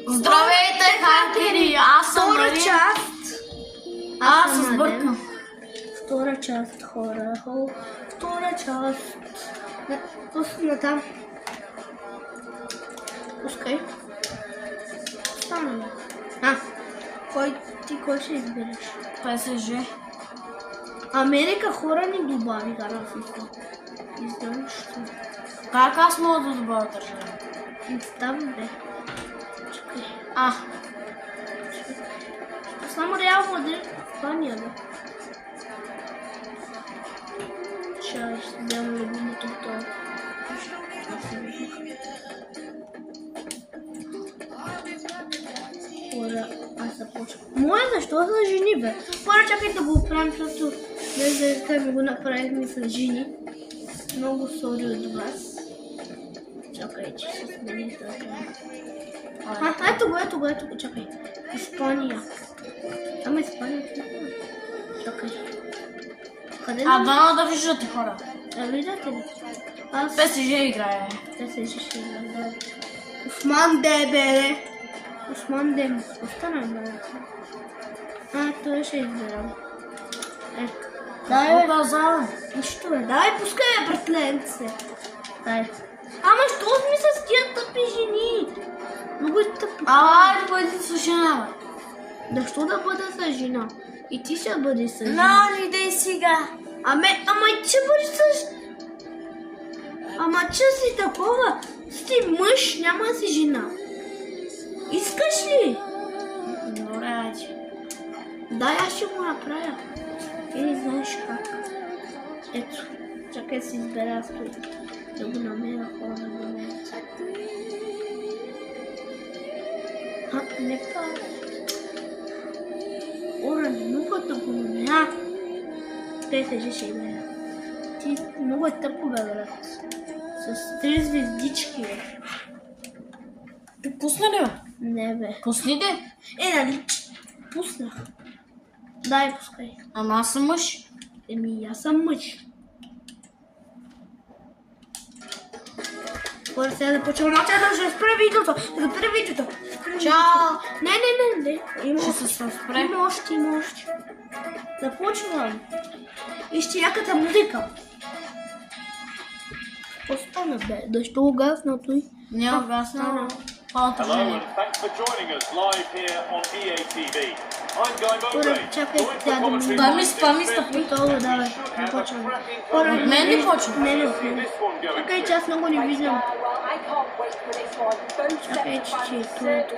Здравейте, хакери! Аз съм Втора Мария. част. Аз съм се сбъркам. Втора част, хора. Втора част. Пусна там. Пускай. Стана. Кой ще избереш? ПСЖ. Америка хора ни добави графика. Издаваш що? Как аз мога да добавя държава? Там бе. Чакай. Само Реал Мадрид, Испания, бе. Чай, ще дам любимото това. Хора, аз започвам. Моля, защо са жени, бе? Хора, чакай да го оправим, защото не ми го направихме с жени. Много сори от вас. Чакай, че ще смени така. Ето го, чакай. Испания. Ама Испания. Чакай. Къде Дано да виждате, хора. виждате ли? ПСЖ играе. ПСЖ ще играе. Осман Дембеле. Осман Дембеле. Остана, бе. Това ще изберам. Дай, каза. Нищо бе. Дай, пускай, братленце. Дай. Ама що сме с тия тъпи жени? Много е тъпо. Айде, бъди с жена, бе. Защо да бъда с жена? И ти ще бъдеш с жена. Нали, дай сега. Ама и ти ще бъдеш с... Ама че си такова? Си мъж, няма си жена. Искаш ли? Добре, айде. Да, аз ще го направя. Ти не знаеш как. Ето, чакай си избера той. Да го намеря хора на момента. Не пада. Ора, много да го намеря. ПСЖ ще играя. Ти много е тъпо, бе, брат. С 3 звездички, бе. Ти пусна ли, бе? Не, бе. Пусни де. Нали, пуснах. Дай, пускай. Ама аз съм мъж. Аз съм мъж. Хора, сега да почвам. Да ще спра видеото. Чао. Не. Ще се спре. Има още. Започвам. Вижте яката музика. Остана, бе. Защо угасна той? Не угасна. Hello and thanks for joining us live here on EA TV. I'm Guy Mowbray. Joined for commentary Спами, Това, давай. Не почвам. Хора, Мен ли почва? Не. this one going. Чакай, че аз много не виждам. Чакай, че е това.